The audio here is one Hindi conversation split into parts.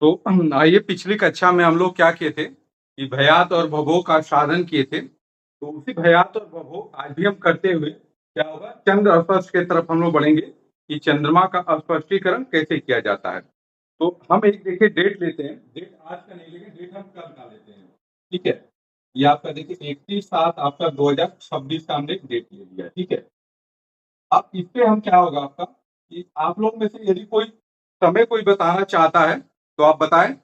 तो आइए पिछली कक्षा में हम लोग क्या किए थे कि भयात और भवों का साधन किए थे। तो उसी भयात और भवों आज भी हम करते हुए क्या होगा चंद्र अस्पष्ट की तरफ हम लोग बढ़ेंगे कि चंद्रमा का अस्पष्टीकरण कैसे किया जाता है। तो हम एक देखिए डेट लेते हैं, डेट आज का नहीं लेंगे, डेट हम कल का लेते हैं। ठीक है, ये आपका देखिए 31/7 आपका 2026 का हमने एक डेट ले लिया। ठीक है, अब इस पे हम क्या होगा आपका कि आप लोग में से यदि कोई समय कोई बताना चाहता है तो आप बताएं।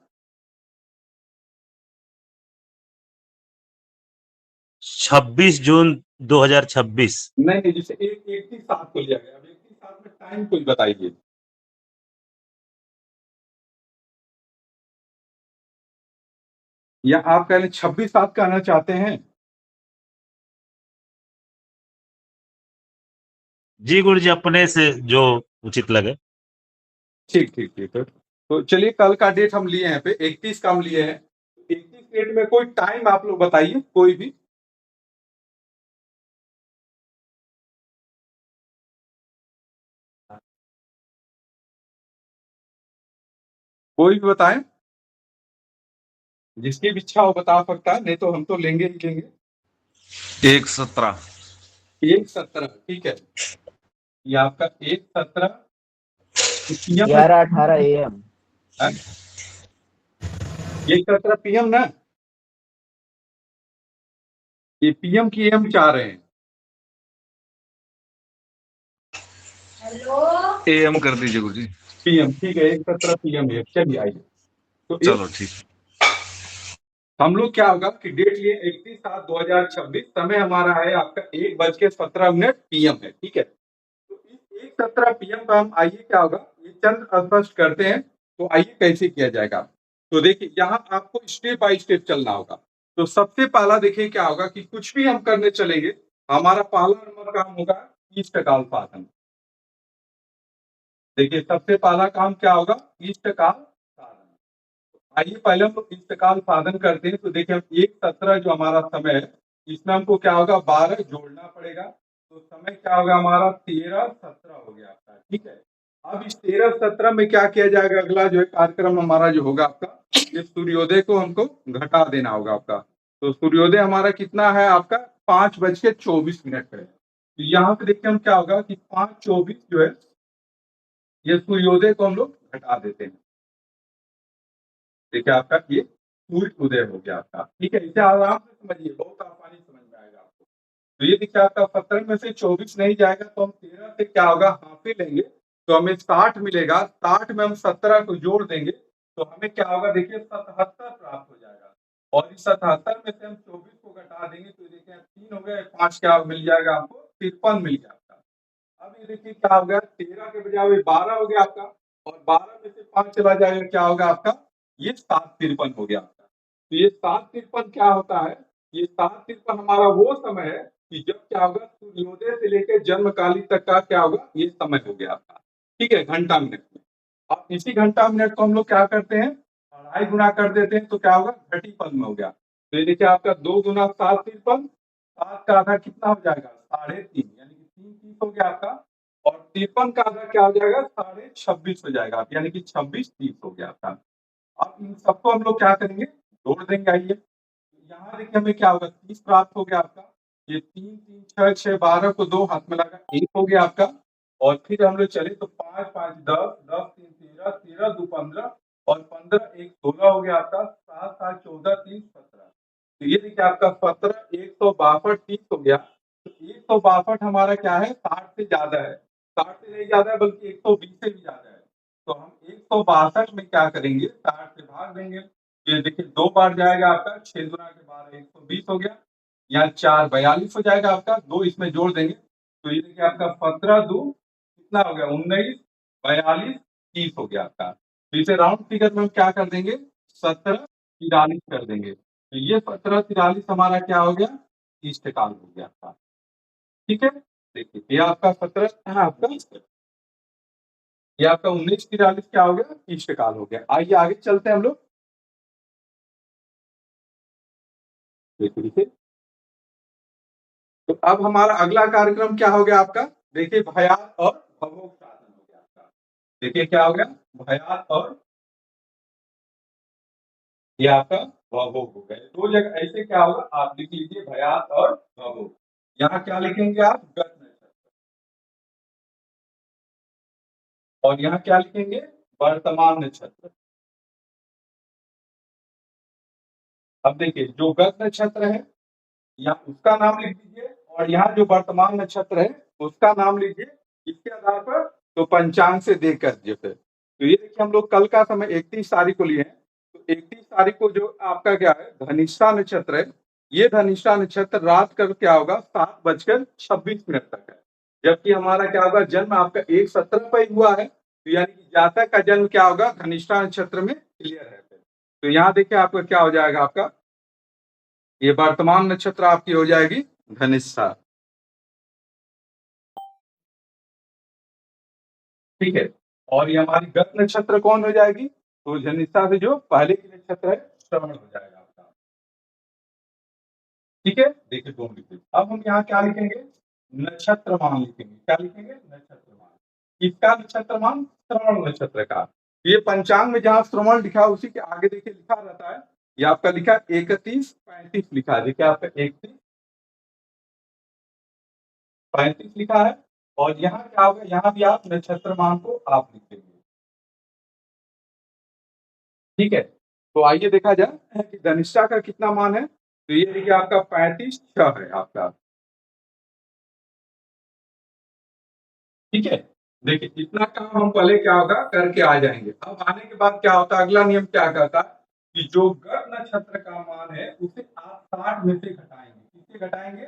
26 जून 2026। नहीं नहीं, जैसे एक 31/7 को लिया गया, अब 31/7 में टाइम कोई बताइए। या आप कह रहे 26/7 का आना चाहते हैं? जी गुरु जी, अपने से जो उचित लगे। ठीक ठीक ठीक है, तो चलिए कल का डेट हम लिए हैं पे 31 का हम लिए हैं। 31 डेट में कोई टाइम आप लोग बताइए, कोई भी। कोई भी बताएं, जिसकी भी इच्छा हो बता सकता है, नहीं तो हम तो लेंगे ही लेंगे। 1:17। 1:17 ठीक है, ये आपका 1:17 पीएम में। 11:18 AM। 1:17 पीएम ना, ये पीएम की एम चाह रहे हैं। AM कर दीजिए गुरु जी। पीएम ठीक है, 1:17 पीएम है। चलिए आइए, तो एक चलो ठीक। हम लोग क्या होगा कि डेट लिए 31/7/2026, समय हमारा है आपका 1:17 पीएम है। ठीक है, तो इस 1:17 पीएम का हम आइए क्या होगा ये चंद्र स्पष्ट करते हैं। तो आइए कैसे किया जाएगा। तो देखिए यहाँ आपको स्टेप बाय स्टेप चलना होगा। तो सबसे पहला देखिए क्या होगा कि कुछ भी हम करने चलेंगे, हमारा पहला नंबर काम होगा इष्टकाल साधन। देखिए सबसे पहला काम क्या होगा, इष्टकाल साधन। आइए पहले हम लोग इष्टकाल साधन करते हैं। तो देखिए हम 1:17 जो हमारा समय है, इसमें हमको क्या होगा 12 जोड़ना पड़ेगा। तो समय क्या होगा हमारा 13:17 हो गया आपका। ठीक है, अब इस 13:17 में क्या किया जाएगा, अगला जो है कार्यक्रम हमारा जो होगा आपका, ये सूर्योदय को हमको घटा देना होगा आपका। तो सूर्योदय हमारा कितना है आपका 5:24 है। तो यहाँ पे देखिए हम क्या होगा कि 5:24 जो है ये सूर्योदय को हम लोग घटा देते हैं। देखिए आपका ये सूर्य उदय हो गया आपका। ठीक है, इसे आराम से समझिए, बहुत आसानी समझ में आएगा आपको। तो ये देखिए आपका 17 में से 24 नहीं जाएगा, तो हम 13 से क्या होगा हाफे लेंगे, तो हमें 60 मिलेगा। 60 में हम 17 को जोड़ देंगे तो हमें क्या होगा देखिए 77 प्राप्त हो जाएगा। और इस 77 में से हम 24 को घटा देंगे तो देखिए 3 हो गए, 5 क्या मिल जाएगा आपको 53 मिल गया आपका। अब ये देखिए क्या हो गया 13 के बजाय 12 हो गया आपका, और 12 में से 5 चला जाएगा, क्या होगा आपका ये 7:53 हो गया आपका। तो ये 7:53 क्या होता है, ये 7:53 हमारा वो समय है कि जब क्या होगा सूर्योदय से लेकर जन्मकाली तक का क्या होगा ये समय हो गया आपका। ठीक है, घंटा मिनट में। अब इसी घंटा मिनट को हम लोग क्या करते हैं, अढ़ाई गुना कर देते हैं, तो क्या होगा घटीपन में हो गया। तो ये देखिए आपका 2 गुना 7:53, 7 का आधा कितना हो जाएगा 3.5, यानी कि 3:30 हो गया आपका। और 53 का आधा क्या हो जाएगा 26.5 हो जाएगा, यानी कि 26:30 हो गया आपका। अब इन सबको हम लोग क्या करेंगे जोड़ देंगे। आइए यहाँ देखिए हमें क्या होगा 30 प्राप्त हो गया आपका। ये 3 3 6 6 12 को 2 हाथ में लगा 1 हो गया आपका। और फिर हम लोग चले तो 5 5 10 10 3 13 13 2 15 और 15 1 16 हो गया आपका। 7 7 14 3 17। तो ये देखिए आपका 17 162 30 हो गया। तो 162 हमारा क्या है 60 से ज्यादा है, 60 से नहीं ज्यादा है बल्कि 120 से भी ज्यादा है। तो हम 162 में क्या करेंगे 60 से भाग देंगे। ये देखिए 2 बार जाएगा आपका, 6 गुना के 12 120 हो गया। यहाँ 4 42 हो जाएगा आपका, 2 इसमें जोड़ देंगे तो ये देखिए आपका 17 2 कितना हो गया 19 42 30 हो गया आपका। तो इसे राउंड फिगर में हम क्या कर देंगे 17 43 कर देंगे। तो ये 17 43 हमारा क्या हो गया इष्टकाल हो गया आपका। ठीक है, देखिए ये आपका 17 है आपका, ये आपका 19 43 क्या हो गया इष्टकाल हो गया। आइए आगे चलते हैं हम लोग। देखिए तो अब हमारा अगला कार्यक्रम क्या हो गया आपका, देखिए भयात और भवोग साधन हो गया आपका। देखिए क्या हो गया भयात और ये आपका भवभोग हो गया। दो जगह ऐसे क्या होगा, आप लिख लीजिए भयात और भवभोग। यहाँ क्या लिखेंगे आप, गत नक्षत्र, और यहाँ क्या लिखेंगे, वर्तमान नक्षत्र। अब देखिए जो गत नक्षत्र है यहाँ उसका नाम लिख दीजिए, और यहाँ जो वर्तमान नक्षत्र है उसका नाम लीजिए। इसके आधार पर तो पंचांग से देख कर दीजिए फिर। तो ये देखिए हम लोग कल का समय 31 तारीख को लिए हैं, तो 31 तारीख को जो आपका क्या है धनिष्ठा नक्षत्र है, ये धनिष्ठा नक्षत्र रात का क्या होगा 7:26 तक है। जबकि हमारा क्या होगा जन्म आपका 1:17 पर ही हुआ है, तो यानी कि जातक का जन्म क्या होगा धनिष्ठा नक्षत्र में क्लियर है। तो यहाँ देखिए आपका क्या हो जाएगा, आपका ये वर्तमान नक्षत्र आपकी हो जाएगी धनिष्ठा। ठीक है, और ये हमारी गत नक्षत्र कौन हो जाएगी, तो धनिष्ठा से जो पहले की नक्षत्र है श्रवण हो जाएगा आपका। ठीक है, देखिए दोनों लिखिए। अब हम यहाँ क्या लिखेंगे, नक्षत्र मान लिखेंगे। क्या लिखेंगे, नक्षत्र मान। किसका नक्षत्र मान, श्रवण नक्षत्र का। ये पंचांग में जहाँ श्रवण लिखा है उसी के आगे देखिए लिखा रहता है, ये आपका लिखा 31-35 लिखा है। देखिए आपका 31-35 लिखा है, और यहाँ क्या होगा, यहाँ भी आप नक्षत्र मान को आप लिखेंगे। ठीक है, तो आइए देखा जाए कि धनिष्ठा का कितना मान है। तो ये देखिए आपका 35-6 है आपका। ठीक है, देखिए इतना काम हम पहले क्या होगा करके आ जाएंगे। अब आने के बाद क्या होता है, अगला नियम क्या कहता है कि जो गत नक्षत्र का मान है उसे आप 60 में से घटाएंगे। किससे घटाएंगे,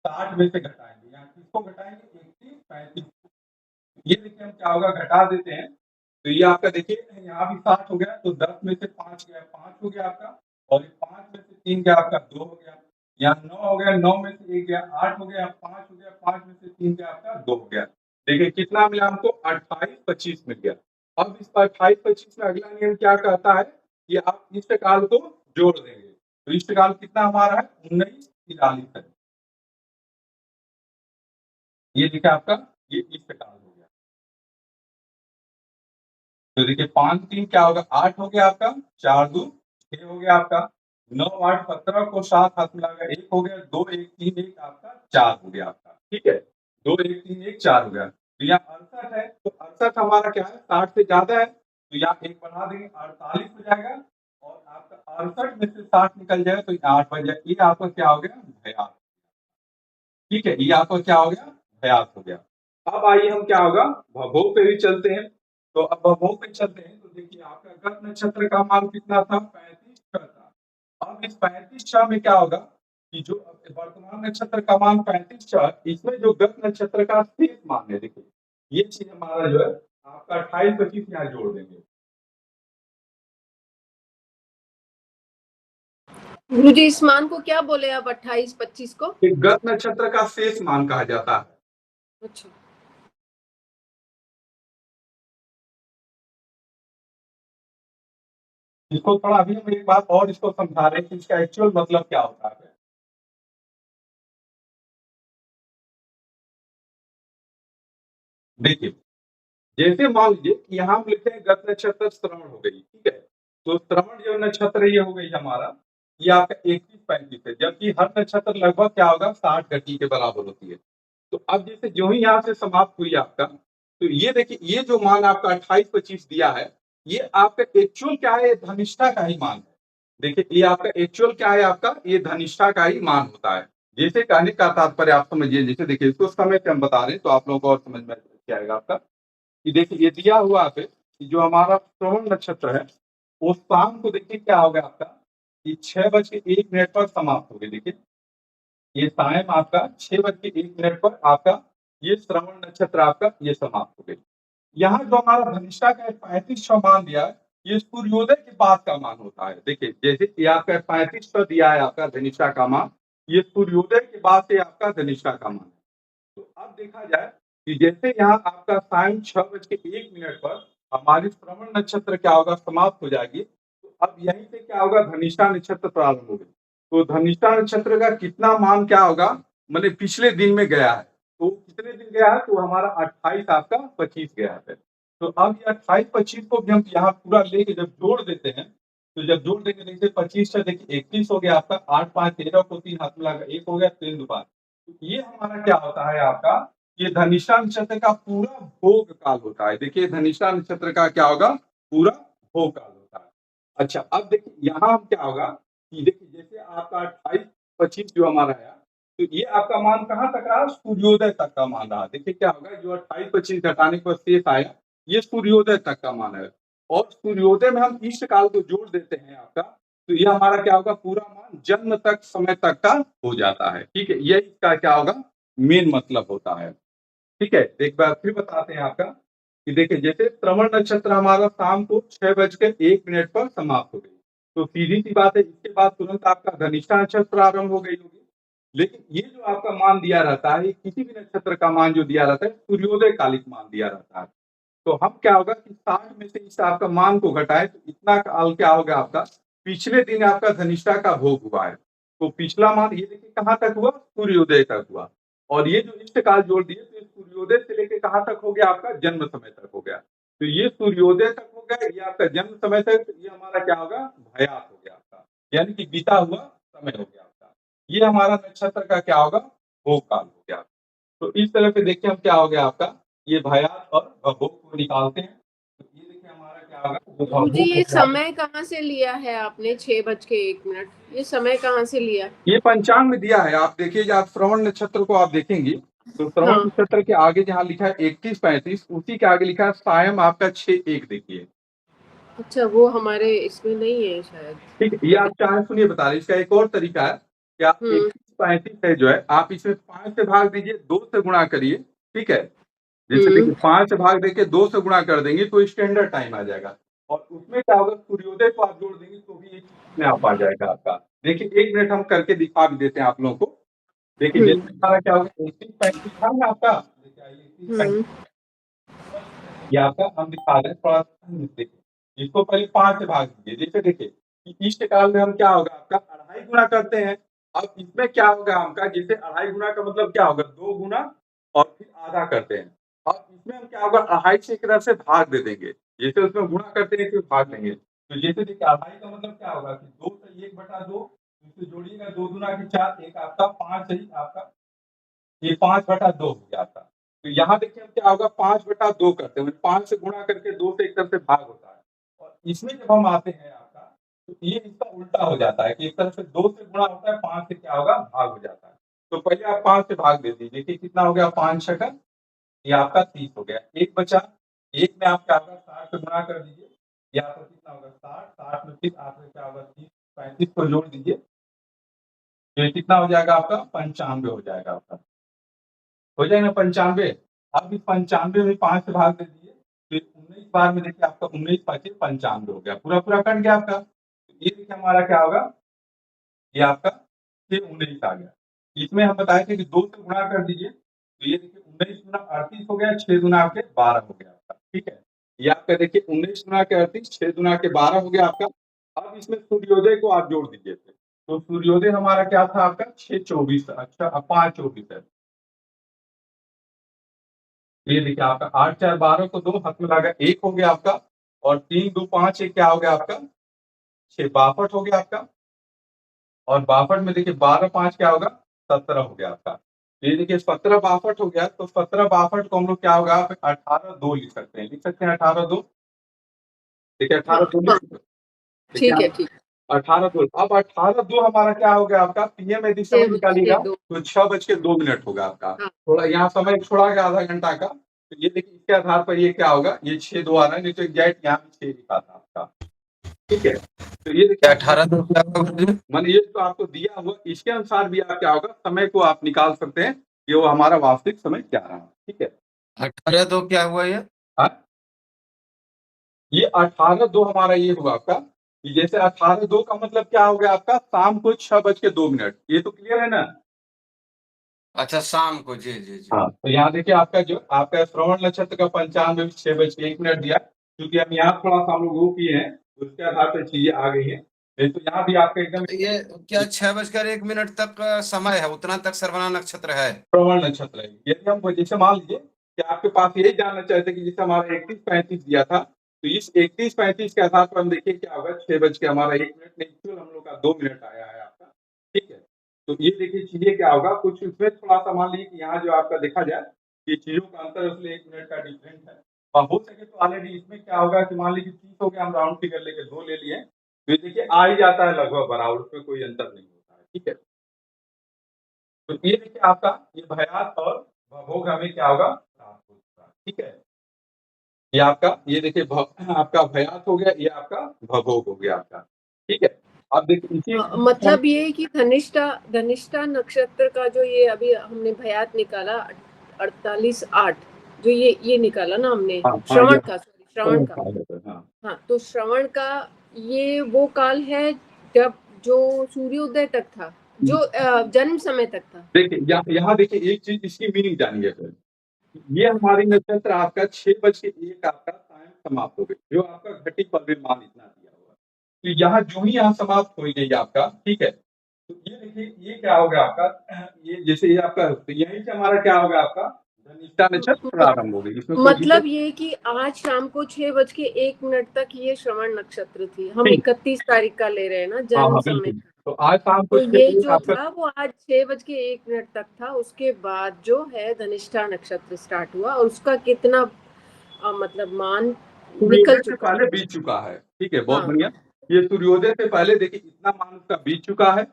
60 में से घटाएंगे। यहाँ किसको घटाएंगे, 31-35। ये देखिए हम क्या होगा घटा देते हैं, तो ये आपका देखिए यहाँ भी 60 हो गया, तो 10 में से 5 गया, 5 हो गया आपका, और 5 में से 3 गया आपका 2 हो गया। यहाँ 9 हो गया, 9 में से 1 गया 8 हो गया, 5 हो गया, 5 में से 3 गया आपका 2 हो गया। देखिए कितना मिला हमको, 28-25 मिल गया। अब इस 28-25 में अगला नियम क्या कहता है कि आप इष्टकाल को जोड़ देंगे। तो इष्टकाल कितना हमारा है, 19-43 है। ये देखिए आपका ये इष्टकाल हो गया। तो देखिए 5-3 क्या होगा, 8 हो गया आपका, 4-2 6 हो गया आपका, 9-8-17 को 7 हाथ मिलाकर 1 हो गया, 2-1-3-1 आपका 4 हो गया आपका। ठीक है, 2-1-3-1-4 हो गया। तो यहाँ 68 है, तो 68 हमारा क्या है 60 से ज्यादा है, तो यहाँ एक बढ़ा देंगे 48 हो जाएगा, और आपका 68 में से 60 निकल जाए तो 8 बन जाए। ये आपका क्या हो गया, भयास। ठीक है, ये आपका क्या हो गया, भयास हो गया। अब आइए हम क्या होगा भवभोग पे भी चलते हैं। तो अब भवभोग पे चलते हैं, तो देखिए आपका गत नक्षत्र का मान कितना था, 35 था। अब इस 35 में क्या होगा कि जो वर्तमान नक्षत्र का मान 35, इसमें जो गत नक्षत्र का शेष मान है, देखिए ये चीज हमारा जो है आपका 28-25 यहाँ जोड़ देंगे। गुरुजी इस मान को क्या बोले आप, 28-25 को? ये गत नक्षत्र का शेष मान कहा जाता है। अच्छा, इसको थोड़ा अभी हम एक बात और इसको समझा रहे हैं कि इसका एक्चुअल मतलब क्या होता है। देखिए जैसे मान लीजिए कि यहाँ हम लिखते हैं गत नक्षत्र श्रवण हो गई, ठीक है, तो श्रवण जो नक्षत्र ये हो गई हमारा, ये आपका 31-35 है, जबकि हर नक्षत्र लगभग क्या होगा 60 घटी के बराबर होती है। तो अब जैसे जो ही यहाँ से समाप्त हुई आपका, तो ये देखिए ये जो मान आपका 28-25 दिया है, ये आपका एक्चुअल क्या है, ये धनिष्ठा का ही मान है। देखिए ये आपका एक्चुअल क्या है, आपका ये धनिष्ठा का ही मान होता है। जैसे कहने का तात्पर्य आप समझिए, जैसे देखिए इसको समय से हम बता रहे हैं तो आप लोगों को और समझ में आएगा आपका कि देखिए ये दिया हुआ है कि जो हमारा श्रवण नक्षत्र है वो शाम को देखिए क्या होगा आपका कि 6:01 पर समाप्त हो गई। देखिए ये टाइम आपका 6:01 पर आपका ये श्रवण नक्षत्र आपका ये समाप्त हो गई। यहाँ जो हमारा धनिष्ठा का 35 मान दिया है, ये सूर्योदय के बाद का मान होता है। देखिए जैसे ये आपका 35 दिया है आपका धनिष्ठा का मान, ये सूर्योदय के बाद से आपका धनिष्ठा का मान है। तो अब देखा जाए कि जैसे यहाँ आपका सायं 6:01 पर हमारी श्रवण नक्षत्र क्या होगा समाप्त हो जाएगी, तो अब यहीं से क्या होगा धनिष्ठा नक्षत्र प्रारंभ होगी। तो धनिष्ठा नक्षत्र का कितना मान क्या होगा, मतलब पिछले दिन में गया है, तो कितने दिन गया है, तो हमारा 28 आपका 25 गया है। तो अब ये 28-25 को भी हम यहाँ पूरा लेके जब जोड़ देते हैं, तो जब जोड़ देंगे देखिए 25 से देखिए 31 हो गया आपका, 8 5 13 को 3 हाथ मिला 1 हो गया, 3 2 5। तो ये हमारा क्या होता है आपका, ये धनिष्ठा नक्षत्र का पूरा भोग काल होता है। देखिए धनिष्ठा नक्षत्र का क्या होगा, पूरा भोग काल होता है। अच्छा अब देखिए यहाँ हम क्या होगा कि देखिए जैसे आपका 28 25 जो हमारा आया, तो ये आपका मान कहाँ तक रहा, सूर्योदय तक का मान रहा। देखिए क्या होगा, जो 28 25 घटाने पर शेष आया, ये सूर्योदय तक का मान है। और सूर्योदय में हम इष्ट काल को जोड़ देते हैं आपका, तो ये हमारा क्या होगा, पूरा मान जन्म तक समय तक का हो जाता है। ठीक है, ये इसका क्या होगा, मेन मतलब होता है। ठीक है, एक बार फिर बताते हैं आपका कि देखिए जैसे श्रवण नक्षत्र हमारा शाम को 6:01 पर समाप्त हो गई, तो सीधी सी बात है इसके बाद तुरंत आपका धनिष्ठा नक्षत्र प्रारंभ हो गई होगी। लेकिन ये जो आपका मान दिया रहता है, किसी भी नक्षत्र का मान जो दिया रहता है सूर्योदय कालिक मान दिया रहता है। तो हम क्या होगा कि 60 में से इस आपका मान को घटाए तो इतना काल क्या होगा आपका, पिछले दिन आपका धनिष्ठा का भोग हुआ है। तो पिछला मान ये देखिए कहाँ तक हुआ, सूर्योदय तक हुआ। और ये जो इष्ट काल जोड़ दिए तो सूर्योदय से लेकर कहाँ तक हो गया, आपका जन्म समय तक हो गया। तो ये सूर्योदय तक हो गया, ये आपका जन्म समय तक, तो ये हमारा क्या होगा, भयात हो गया आपका, यानी कि बीता हुआ समय हो गया आपका। ये हमारा नक्षत्र का क्या होगा, भोग काल हो गया। तो इस तरह से देखिए हम क्या हो गया आपका, ये भयात और भभोग को निकालते हैं। तो ये देखिए हमारा क्या होगा, जो गुरुजी भभोग ये हो गया, समय कहाँ से लिया है आपने, 6:01, ये समय कहाँ से लिया? ये पंचांग में दिया है। आप देखिए, आप श्रवण नक्षत्र को आप देखेंगे तो श्रवण हाँ नक्षत्र के आगे जहाँ लिखा है 31 35, उसी के आगे लिखा है सायं आपका 6:01 देखिए। अच्छा, वो हमारे इसमें नहीं है शायद। ठीक है, ये आप चाहे सुनिए बता रहे, इसका एक और तरीका है कि आप 31 35 है जो है, आप इसमें 5 से भाग दीजिए, 2 से गुणा करिए। ठीक है, जैसे देखिए 5 से भाग देके 2 से गुणा कर देंगे तो स्टैंडर्ड टाइम आ जाएगा। और उसमें क्या होगा, सूर्योदय को आप जोड़ देंगे तो भी एक अपने आप आ जाएगा आपका। देखिए 1 मिनट हम करके दिखा भी देते हैं आप लोगों को। देखिए जैसे हमारा क्या होगा, 31 35 था ना आपका, देखिए आइए 31 35 ये आपका हम दिखा रहे हैं, थोड़ा सा देखिए इसको पहले 5 से भाग दीजिए। जैसे देखिए कि इष्ट काल में हम क्या होगा आपका, 2.5 गुना करते हैं। अब इसमें क्या होगा आपका, जैसे 2.5 गुना का मतलब क्या होगा, 2 गुना और फिर आधा करते हैं। अब इसमें हम क्या होगा, 2.5 से एक तरफ से भाग दे देंगे, जैसे उसमें गुणा करते हैं फिर भाग देंगे। तो जैसे देखिए 2.5 का मतलब क्या होगा कि 2 से 1/2, इससे जोड़िएगा 2 दूना की 4, एक आपका 5 सही आपका, ये 5/2 हो गया आपका। तो यहाँ देखिए हम क्या होगा, 5/2 करते हैं, 5 से गुणा करके 2 से एक तरफ से भाग होता है। और इसमें जब हम आते हैं आपका, तो ये इसका उल्टा हो जाता है कि एक तरफ से 2 से गुणा होता है, 5 से क्या होगा, भाग हो जाता है। तो पहले आप 5 से भाग दे दीजिए कि कितना हो गया, 5 छका ये आपका 30 हो गया। एक बचा, एक में आप क्या होगा 60 से गुणा कर दीजिए, ये आपका कितना होगा 60, 60 में फिर आपका क्या होगा 30 35 को जोड़ दीजिए, तो ये कितना हो जाएगा आपका, 95 हो जाएगा आपका। हो जाएगा 95। अब इस 95 में 5 से भाग दे दीजिए, फिर 19 बार में देखिए आपका 19 5 95 हो गया, पूरा पूरा कट गया आपका। तो ये देखिए हमारा क्या होगा, ये आपका फिर 19 आ गया। इसमें हम बताए थे कि 2 से गुणा कर दीजिए, तो ये देखिए 19 गुना 38 हो गया, 6 गुना आपके 12 हो गया आपका। ठीक है, ये आपका देखिए 19 गुना के 38, 6 गुना के 12 हो गया आपका। अब इसमें सूर्योदय को आप जोड़ दीजिए, तो सूर्योदय हमारा क्या था आपका 6:24। अच्छा अब 5:24 है, ये देखिए आपका 8 4 12 को 2 हाथ में लगा 1 हो गया आपका, और 3 2 5 1 क्या हो गया आपका, 6 62 हो गया आपका। और 62 में देखिए 12 5 क्या होगा, 17 हो गया आपका। ये देखिए 17 62 हो गया, तो 17 62 को हम लोग क्या होगा 18 2 लिख सकते हैं, 18 2। देखिए 18 2 लिख सकते हैं। देखिए ठीक है, आप ठीक 18 2, अब 18 2 हमारा क्या हो गया आपका, पीएम यदि समय निकालिएगा तो 6:02 होगा आपका। हाँ। थोड़ा यहाँ समय छोड़ा गया आधा घंटा का, तो ये देखिए इसके आधार पर ये क्या होगा, ये 6 2 आ रहा है, नहीं तो एग्जैक्ट यहाँ पे 6 लिखा था आपका। ठीक है, तो ये देखिए 18 2 क्या होगा गुरुजी? मान ये तो आपको दिया हुआ, इसके अनुसार भी आप क्या होगा, समय को आप निकाल सकते हैं कि वो हमारा वास्तविक समय क्या रहा। ठीक है, 18 2 क्या हुआ ये? हाँ? ये 18 2 हमारा ये हुआ आपका कि जैसे 18 2 का मतलब क्या हो गया आपका, शाम को 6:02। ये तो क्लियर है ना। अच्छा शाम को, जी जी जी। हाँ, तो यहाँ देखिए आपका जो आपका श्रवण नक्षत्र का पंचांग में 6:01 दिया, क्योंकि हम यहाँ थोड़ा सा हम लोग वो किए हैं, उसके आधार पर चीजें आ गई हैं। नहीं तो यहाँ भी आपका एकदम ये क्या 6:01 तक समय है, उतना तक सर्वना नक्षत्र है? श्रवण नक्षत्र है। यदि हम जैसे मान लीजिए कि आपके पास यही जानना चाहते कि जैसे हमारा 31 35 दिया था, तो इस 31-35 के आधार पर हम देखिए क्या होगा, 6 बज के हमारा 1 मिनट नहीं, एक्चुअल हम लोग का 2 मिनट आया है आपका, ठीक है। तो ये देखिए चीजें क्या होगा, कुछ इसमें थोड़ा सा मान लीजिए कि यहाँ जो आपका देखा जाए कि चीजों का अंतर इसलिए 1 मिनट का डिफरेंस है, और हो सके तो ऑलरेडी इसमें क्या होगा कि मान लीजिए 30 हो गया, हम राउंड फिगर लेके 2 ले लिए, तो ये देखिए आ ही जाता है लगभग बराबर, उसमें कोई अंतर नहीं होता है, ठीक है। तो ये देखिए आपका ये भयात और भभोग हमें क्या होगा प्राप्त होगा, ठीक है। ये आपका ये देखिए आपका भयात हो गया, ये आपका भभोग हो गया आपका, ठीक है। अब देखिए इसी मतलब ये है कि धनिष्ठा नक्षत्र का जो ये अभी हमने भयात निकाला 48-8, जो ये निकाला ना हमने, हाँ, श्रवण ये का, सॉरी श्रवण का, हाँ, हाँ, तो श्रवण का ये वो काल है जब जो सूर्योदय तक था, जो जन्म समय तक था। देखिए यहाँ देखिए एक चीज इसकी मीनिंग जानिए सर, ये हमारी नक्षत्र आपका 6:01 आपका टाइम समाप्त हो गई, जो आपका घटी परिमाण इतना दिया हुआ है। तो यहाँ जो ही यहाँ समाप्त हो गई आपका, ठीक है। तो ये देखिए ये क्या होगा आपका, ये जैसे ये आपका, तो यहीं से हमारा क्या होगा आपका धनिष्ठा नक्षत्र प्रारंभ हो गई, इसमें कोई मतलब ये कि आज शाम को 6:01 तक ये श्रवण नक्षत्र थी, हम 31 तारीख का ले रहे हैं ना हाँ जन्म हाँ समय। बिल्कुल। तो आज शाम को तो ये 6 जो आपका था वो आज 6:01 तक था, उसके बाद जो है धनिष्ठा नक्षत्र स्टार्ट हुआ, और उसका कितना मतलब मान निकल सूर्योदय से चुका पहले है। बीत चुका है, ठीक है, बहुत हाँ, बढ़िया। ये सूर्योदय से पहले देखिए इतना मान उसका बीत चुका है,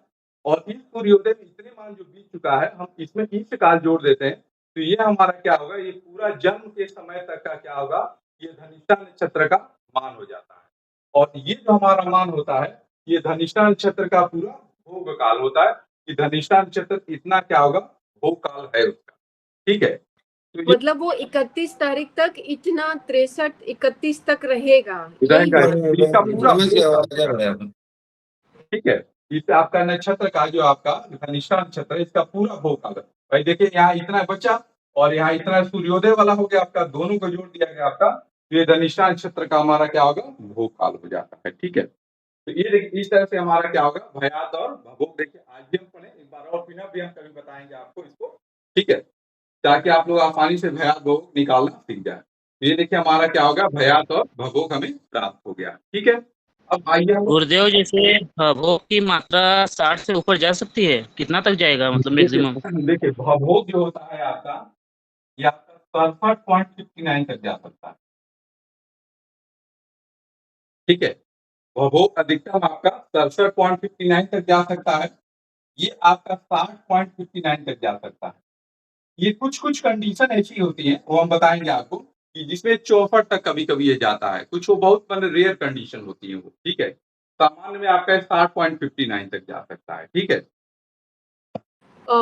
और इस सूर्योदय में इतने मान जो बीत चुका है, हम इसमें इंच काल जोड़ देते हैं, तो ये हमारा क्या होगा, ये पूरा जन्म के समय तक का क्या होगा, ये धनिष्ठा नक्षत्र का मान हो जाता है। और ये जो हमारा मान होता है, ये धनिष्ठा नक्षत्र का पूरा भोग काल होता है, कि धनिष्ठा नक्षत्र इतना क्या होगा, भोग काल है उसका, ठीक है। तो ये मतलब वो 31 तारीख तक इतना 63-31 तक रहेगा, रहेगा, यही इसका पूरा समझ भोग गया काल आवाज आ रहा है अब। ठीक है। इस आपका नक्षत्र का जो आपका धनिष्ठा नक्षत्र है, इसका पूरा भोग काल है। भाई देखिए यहाँ इतना बचा, और यहाँ इतना सूर्योदय वाला हो गया आपका, दोनों को जोड़ दिया गया आपका, तो ये धनिष्ठा नक्षत्र का हमारा क्या होगा, भोग काल हो जाता है, ठीक है। तो ये देखिए इस तरह से हमारा क्या होगा, भयात और भभोग। देखिए आज भी हम पढ़े, एक बार और फिर भी हम कभी बताएंगे आपको इसको, ठीक है, ताकि आप लोग आसानी से भयात भोग निकालना सीख जाए। तो ये देखिए हमारा क्या होगा, भयात और भभोग हमें प्राप्त हो गया, ठीक है। अब आइए हम गुरुदेव जैसे भोग की मात्रा 60 से ऊपर जा सकती है, कितना तक जाएगा मतलब मैक्सिमम? देखिए भवभोग जो होता है आपका, ये आपका 67.59 तक जा सकता है, ठीक है। भवभोग अधिकतम आपका 67.59 तक जा सकता है, ये आपका 60.59 तक जा सकता है। ये कुछ कुछ कंडीशन ऐसी होती है, वो हम बताएंगे आपको, कि जिसमें 64 तक कभी कभी ये जाता है, कुछ वो बहुत रेयर कंडीशन होती है वो, ठीक है। सामान्य में आपका 60.59 तक जा सकता है, ठीक है।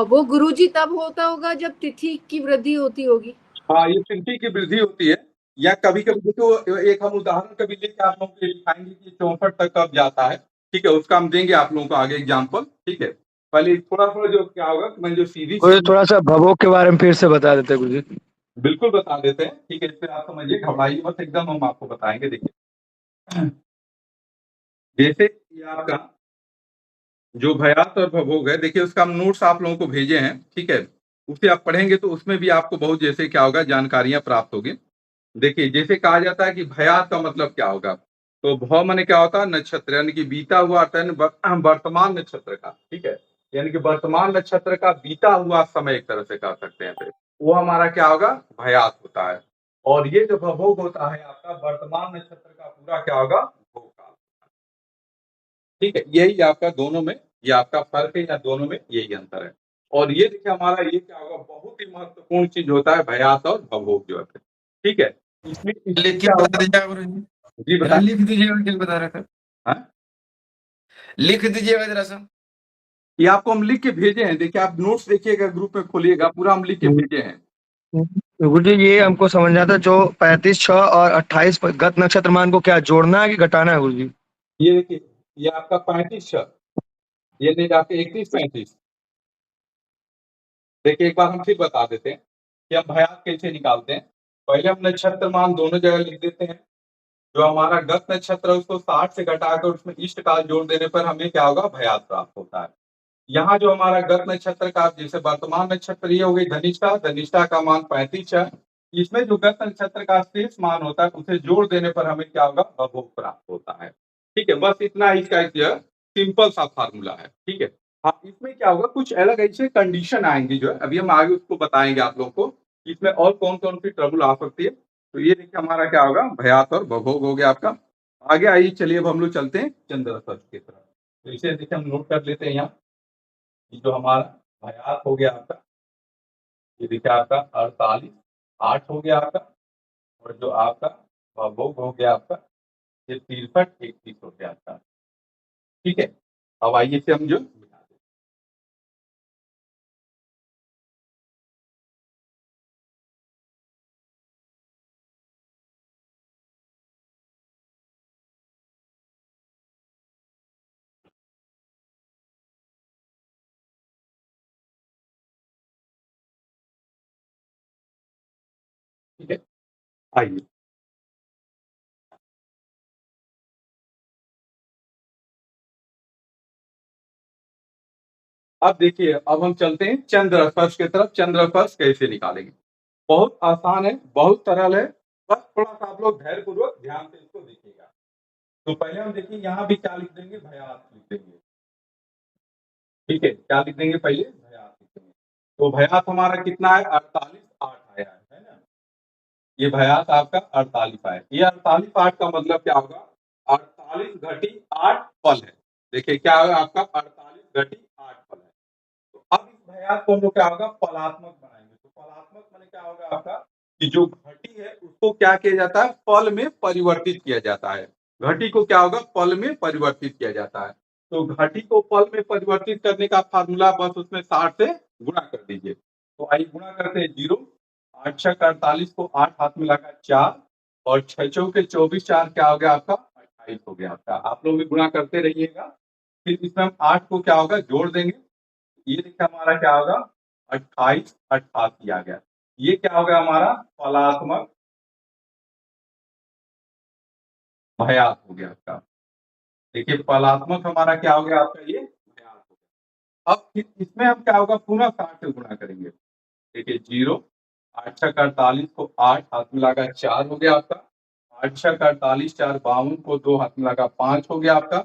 वो गुरुजी तब होता होगा जब तिथि की वृद्धि होती होगी। हाँ, ये तिथि की वृद्धि होती है, या कभी-कभी देखो एक हम उदाहरण कभी लेके आप लोगों के लिए दिखाएँगे कि 64 तक कब जाता है, ठीक है? उसका हम देंगे आप लोगों को आगे एग्ज़ाम्पल, ठीक है? पहले थोड़ा-थोड़ा जो क्या होगा कि मैंने जो सीधी गुरुजी थोड़ा सा भवोग के बारे में फिर से बता देते गुरुजी। बिल्कुल बता देते हैं, ठीक है? इससे आप समझिए, घबराइए मत, एकदम हम आपको बताएँगे, देखिए। जैसे ये आपका जो भयात और भभोग है, देखिए उसका हम नोट्स आप लोगों को भेजे हैं, ठीक है? उसे आप पढ़ेंगे तो उसमें भी आपको बहुत जैसे क्या होगा, जानकारियाँ प्राप्त होगी। देखिए जैसे कहा जाता है कि भयात का मतलब क्या होगा, तो भ माने क्या होता है, नक्षत्र, यानी कि बीता हुआ टर्न वर्तमान नक्षत्र का, ठीक है, यानी कि वर्तमान नक्षत्र का बीता हुआ समय एक तरह से कह सकते हैं, फिर वो हमारा क्या होगा, भयात होता है। और ये जो भभोग होता है आपका, वर्तमान नक्षत्र का पूरा क्या होगा, भोग काल, ठीक है। यही आपका दोनों में ये आपका फर्क है, या दोनों में यही अंतर है। और ये देखिए हमारा ये क्या होगा, बहुत ही महत्वपूर्ण चीज होता है भयात और भभोग जो है, ठीक है। इसमें लिख के क्या बता होगा, दीजिएगा गुरुजी, जी जरा बताइए। लिख दीजिएगा क्या बता रहे थे, हाँ? लिख दीजिएगा जरा सा। ये आपको हम लिख के भेजे हैं, देखिए आप नोट्स देखिएगा, ग्रुप में खोलिएगा, पूरा हम लिख के भेजे हैं। गुरुजी ये हमको समझना था, जो 35, 6 और 28 गत नक्षत्र मान को क्या जोड़ना है कि घटाना है गुरुजी? ये देखिए ये आपका 35 6, ये नहीं आपके 31 35। देखिए एक बार हम फिर बता देते हैं कि हम भयात कैसे निकालते हैं। पहले हम नक्षत्र मान दोनों जगह लिख देते हैं, जो हमारा गत नक्षत्र है उसको 60 से घटाकर उसमें इष्ट काल जोड़ देने पर हमें क्या होगा, भयात प्राप्त होता है। यहाँ जो हमारा गत नक्षत्र का, जैसे वर्तमान नक्षत्र ये हो गई धनिष्ठा, धनिष्ठा का मान 35 है, इसमें जो गत नक्षत्र का शेष मान होता है उसे जोड़ देने पर हमें क्या होगा, भवभोग प्राप्त होता है। ठीक है, बस इतना ही इसका एक सिंपल सा फार्मूला है। ठीक है, हाँ इसमें क्या होगा, कुछ अलग ऐसे कंडीशन आएंगी जो है, अभी हम आगे उसको बताएंगे आप लोग को, इसमें और कौन कौन सी ट्रबल आ सकती है। तो ये देखिए हमारा क्या होगा, भयात और भवभोग हो गया आपका। आगे आइए, चलिए अब हम लोग चलते हैं चंद्रस्पर्श की तरफ। तो इसे देखिए हम नोट कर लेते हैं यहाँ, ये जो हमारा भयात हो गया आपका, ये देखिए आपका 48 8 हो गया आपका, और जो आपका भवभोग हो गया आपका ये 63 31 हो गया आपका। ठीक है, अब आइए इसे हम जो मिटा दें। ठीक है, आइए अब देखिए, अब हम चलते हैं चंद्रस्पर्श की तरफ। चंद्रस्पर्श कैसे निकालेंगे, बहुत आसान है, बहुत सरल है, बस थोड़ा सा आप लोग धैर्य पूर्वक ध्यान से इसको देखिएगा। तो पहले हम देखिए यहाँ भी क्या लिख देंगे, भयात लिख देंगे। ठीक है, क्या लिख देंगे, पहले भयात लिख देंगे। तो भयात हमारा कितना है, 48 8 आया है ना। ये भयात आपका 48 आया, ये 48 8 का मतलब क्या होगा, 48 घटी 8 पल है। देखिए क्या होगा आपका, 48 घटी 8 पल है। तो अब इस भयात को हम लोग क्या होगा, पलात्मक बनाएंगे। तो पलात्मक माने क्या होगा आपका, कि जो घटी है उसको क्या किया जाता है, पल में परिवर्तित किया जाता है। घटी को क्या होगा, पल में परिवर्तित किया जाता है। तो घटी को पल में परिवर्तित करने का फार्मूला, बस उसमें 60 से गुणा कर दीजिए। तो आइए गुणा करते हैं, 0 8 6 48 को 8 हाथ में लगा 4, और 6 चौके 24 4 क्या हो गया आपका, 28 हो गया आपका। आप लोग भी गुणा करते रहिएगा। फिर इसमें हम 8 को क्या होगा, जोड़ देंगे। ये देखिए हमारा क्या होगा, 28 88 आ गया। ये क्या होगा हमारा, पलात्मक भयात हो गया आपका। देखिए पलात्मक हमारा क्या हो गया आपका, ये भयात हो गया। अब इसमें हम क्या होगा, पुनः 60 से गुणा करेंगे। देखिए 0 8 6 48 को 8 हाथ में लगा 4 हो गया आपका। 8 6 48 4 52 को 2 हाथ में लगा 5 हो गया आपका।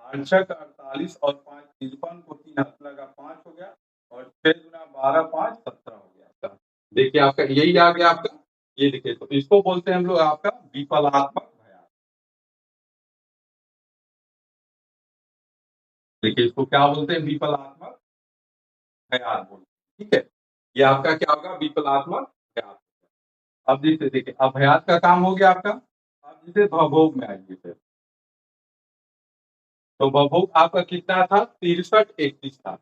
8 6 48 और 5 53 को 3 हाथ में लगा 5 हो गया, और 6 गुना 12 5 17 हो गया आपका। देखिए आपका यही आ गया आपका। ये देखिए, तो इसको बोलते हैं हम लोग आपका विफलात्मक भयात। देखिए इसको क्या बोलते हैं, विफलात्मक भयात बोलते हैं। ठीक है, ये आपका क्या होगा, विफलात्मक भयात। अब जैसे देखिए अभ्यास का काम हो गया आपका। अब जैसे भवभोग में आइए फिर, तो भवभोग आपका कितना था, 63 31 था।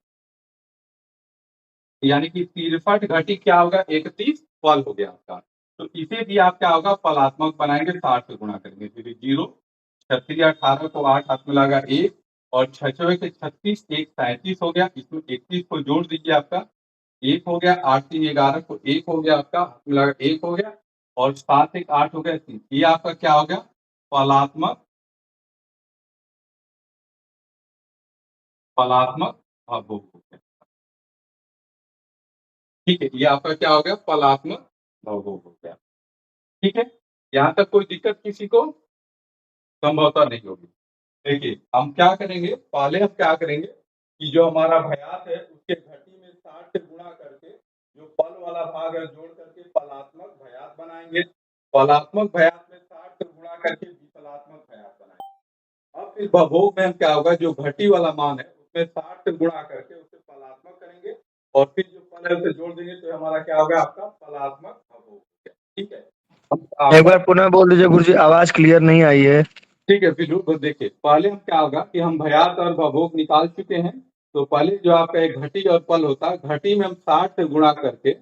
यानी कि 63 घटी क्या होगा, 31 पल हो गया आपका। तो इसे भी आप क्या होगा, पलात्मक बनाएंगे, 60 से गुणा करेंगे। फिर 0 36 18 को 8 हाथ में लगा 1, और 6 के 36 1 37 हो गया। इसमें 31 को जोड़ दीजिए आपका, 1 हो गया। 8 3 11 को 1 हो गया आपका, हाथ में लगा 1 हो गया, और 7 1 8 हो गया 3। ये आपका क्या हो गया, पलात्मक भवभोग हो गया। ठीक है, ये आपका क्या हो गया, पलात्मक भवभोग हो गया। ठीक है, यहाँ तक कोई दिक्कत किसी को संभवतः नहीं होगी। देखिए हम क्या करेंगे, पहले हम क्या करेंगे कि जो हमारा भयात है उसके घटी में 60 से गुणा करके जो पल वाला भाग है जोड़ करके पलात्मक भयात बनाएंगे। पलात्मक भयात में 60 से गुणा करके विफलात्मक भयात बनाएंगे। अब इस भवभोग में हम क्या होगा, जो घटी वाला मान है उसमें 60 से गुणा करके उसे पलात्मक करेंगे, और फिर जो पल है उसे जोड़ देंगे, तो हमारा क्या होगा, आपका पलात्मक भवभोग हो गया। ठीक है, एक बार पुनः बोल दीजिए गुरुजी, आवाज क्लियर नहीं आई है। ठीक है, फिर देखिए पहले हम क्या होगा कि हम भयात और भवभोग निकाल चुके हैं। तो पहले जो आपका एक घटी और पल होता है, घटी में हम 60 से गुणा करके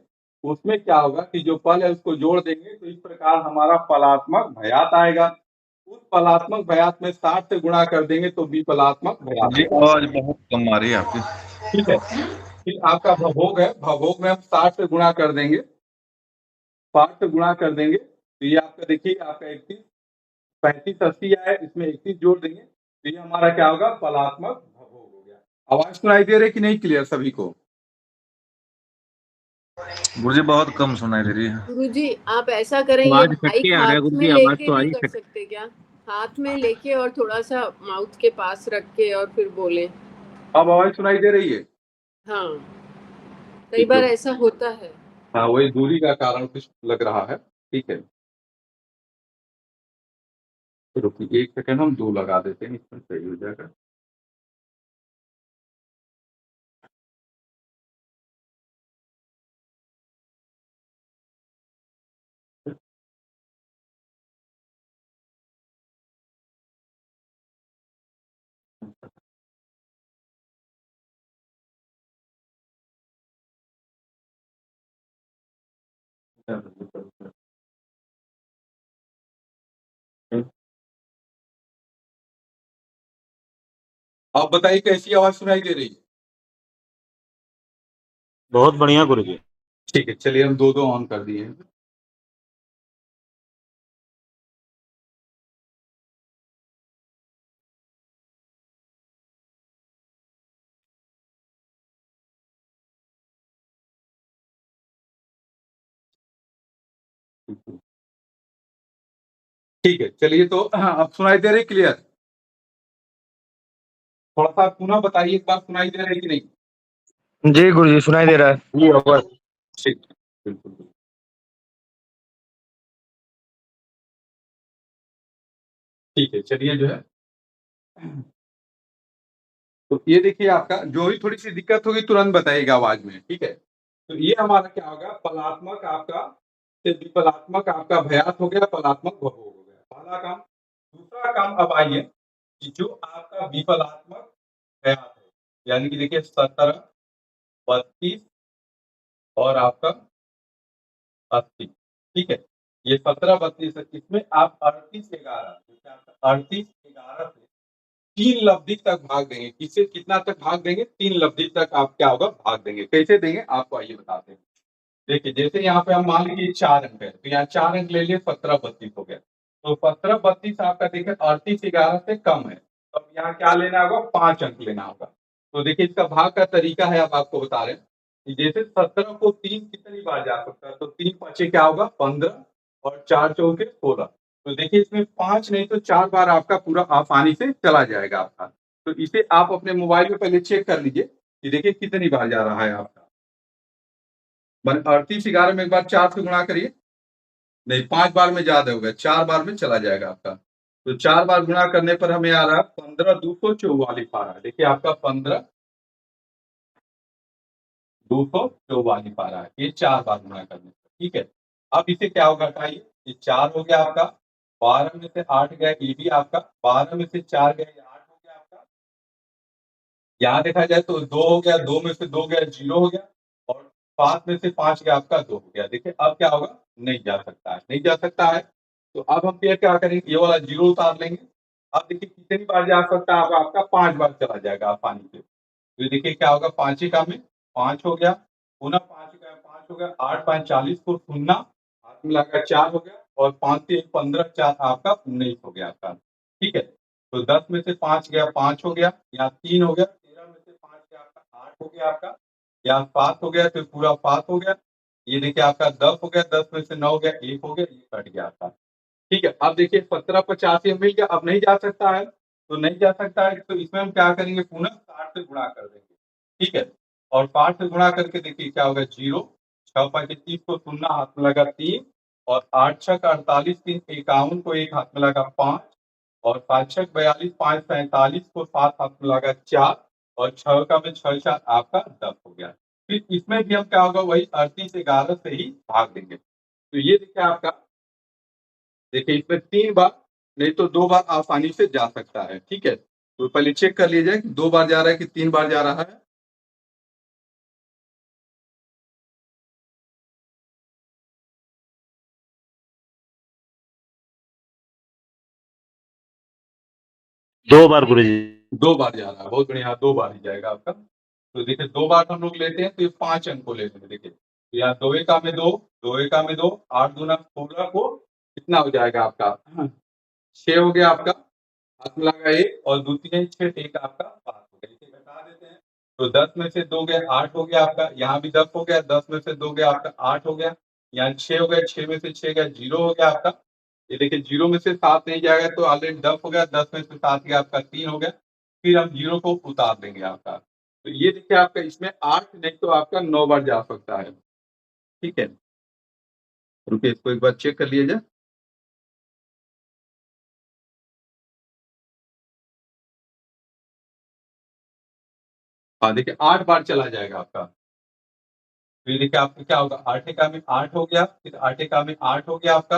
उसमें क्या होगा कि जो पल है उसको जोड़ देंगे, तो इस प्रकार हमारा पलात्मक भयात आएगा। उस पलात्मक भयात में 60 से गुणा कर देंगे तो विपलात्मक भयात जी आएगा। आवाज बहुत कम आ रही है आपकी। ठीक है, फिर आपका भवभोग है, भवभोग में हम 60 से गुणा कर देंगे, 60 से गुणा कर देंगे, तो ये आपका देखिए आपका 31 35 80 आया, इसमें 31 जोड़ देंगे, तो ये हमारा क्या होगा, पलात्मक भवभोग हो गया। आवाज सुनाई दे रही कि नहीं, क्लियर सभी को? गुरुजी बहुत कम सुनाई दे रही है। गुरुजी आप ऐसा करें, ये आवाज माइक हटके आ रहा है हाथ गुरुजी, में आवाज लेके तो आ नहीं रही कर है। सकते क्या? हाथ में लेके और थोड़ा सा माउथ के पास रख के और फिर बोले। अब आवाज सुनाई दे रही है? हाँ, कई बार ऐसा होता है। हाँ, वही दूरी का कारण कुछ लग रहा है। ठीक है, तो रुकिए 1 सेकंड, हम 2 लगा देते हैं, इसमें सही हो जाएगा। आप बताइए कैसी आवाज सुनाई दे रही है? बहुत बढ़िया गुरुजी। ठीक है, चलिए हम 2-2 ऑन कर दिए हैं। ठीक है, चलिए तो अब सुनाई दे रही क्लियर? थोड़ा सा पुनः बताइए, एक बार सुनाई दे रही कि नहीं? जी गुरुजी सुनाई दे रहा है। जी आवाज ठीक है, बिल्कुल। ठीक है, चलिए जो है, तो ये देखिए आपका जो भी थोड़ी सी दिक्कत होगी तुरंत बताइएगा आवाज में, ठीक है? तो ये हमारा क्या होगा, पलात्मक आपका से विपलात्मक आपका भयात हो गया, पलात्मक बहु हो गया, पहला काम। दूसरा काम अब आइए कि जो आपका विपलात्मक भयात है, यानी कि देखिए 17, 32 और आपका 80, ठीक है? ये 17, 32 है, इसमें आप 38, 11 38, 11 से 3 लब्धि तक भाग देंगे। किससे कितना तक भाग देंगे? 3 लब्धि तक आप क्या होगा, भाग देंगे। कैसे देंगे आपको आइए बताते हैं। देखिए जैसे यहाँ पे हम मान लीजिए 4 अंक है, तो यहाँ 4 अंक ले लिए, 17, 32 हो गया। तो 17, 32 आपका देखिए 38, 11 से कम है, तो अब यहाँ क्या लेना होगा? 5 अंक लेना होगा। तो देखिए इसका भाग का तरीका है, अब आपको बता रहे हैं कि जैसे 17 को 3 कितनी बार जा सकता है, तो 3 5 क्या होगा? 15 और 4 चौके 16। तो देखिए इसमें 5 नहीं तो 4 बार आपका पूरा आसानी से चला जाएगा आपका। तो इसे आप अपने मोबाइल में पहले चेक कर लीजिए कि देखिए कितनी बार जा रहा है आपका। 38, 11 में एक बार 4 से गुणा करिए, नहीं 5 बार में ज्यादा हो गया, 4 बार में चला जाएगा आपका। तो 4 बार गुणा करने पर हमें आ रहा है 15 244 आ रहा है। देखिए आपका 15 244 आ रहा है, ये 4 बार गुणा करने पर, ठीक है? अब इसे क्या होगा, हटाइए, ये 4 हो गया आपका, 12 में से 8 गया, ये भी आपका 12 में से 4 गया, ये 8 हो गया आपका। यहाँ देखा जाए तो 2 हो गया, 2 में से 2 गया, 0 हो गया, और 5 में से 5 गया आपका, 2 हो गया। देखिए अब क्या होगा, नहीं जा सकता है, नहीं जा सकता है। तो अब हम फिर क्या करेंगे, ये वाला 0 उतार लेंगे। अब देखिए कितनी बार जा सकता है, अब आपका 5 बार चला जाएगा आसानी से। तो ये देखिए क्या होगा, 5 ही का में 5 हो गया, पुनः 5 का 5 हो गया, 8 5 40 को शून्य हाथ में लगा 4 हो गया, और 5 से 15 4 आपका 19 हो गया आपका, ठीक है? तो 10 में से 5 गया, 5 हो गया, यहाँ 3 हो गया, 13 में से 5 गया आपका 8 हो गया आपका, यहाँ 7 हो गया, फिर पूरा 5 हो गया। ये देखिए आपका 10 हो गया, 10 में से 9 गया, 1 हो गया, ये कट गया आपका, ठीक है? अब देखिए 17 50 ये मिल गया, अब नहीं जा सकता है, तो नहीं जा सकता है, तो इसमें हम क्या करेंगे, पुनः 60 से गुणा कर देंगे, ठीक है? और 60 से गुणा करके देखिए क्या होगा, 0, 6 5 30 को शून्य हाथ में लगा 3, और 8 6 48 3 51 को 1 हाथ में लगा 5, और 7 6 42 5 47 को 7 हाथ में लगा 4, और 6 का में 6 4 आपका 10 हो गया। फिर इसमें भी हम क्या होगा, वही 38 11 से ही भाग देंगे। तो ये देखिए आपका, देखिए इसमें 3 बार नहीं तो 2 बार आसानी से जा सकता है, ठीक है? तो पहले चेक कर लीजिए कि 2 बार जा रहा है कि 3 बार जा रहा है। दो बार गुरुजी। 2 बार जा रहा है, बहुत बढ़िया, 2 बार ही जाएगा आपका। तो देखिए 2 बार हम लोग लेते हैं तो ये 5 अंक को लेते हैं। देखिए तो यहाँ 2 एका में 2, 2 एका में 2, 8 दूना 16 को कितना हो जाएगा आपका 6 हो गया आपका, हाथ में लगा 1, और 2 3 6 1 आपका 5 हो गया। इसे घटा देते हैं, तो 10 में से 2 गया 8 हो गया आपका, यहाँ भी 10 हो गया, 10 में से 2 गया आपका 8 हो गया, यहाँ 6 हो गया, 6 में से 6 गया 0 हो गया आपका। ये देखिए 0 में से 7 नहीं जाएगा तो ऑलरेडी 10 हो गया, 10 में से 7 गया आपका 3 हो गया, फिर हम 0 को उतार देंगे आपका। तो ये देखिए आपका इसमें 8 नहीं तो आपका 9 बार जा सकता है, ठीक है। रुकिए इसको एक बार चेक कर लीजिए। हाँ देखिए 8 बार चला जाएगा आपका। फिर देखिए आपका क्या होगा, 8 एका में 8 हो गया, फिर 8 एका में 8 हो गया आपका,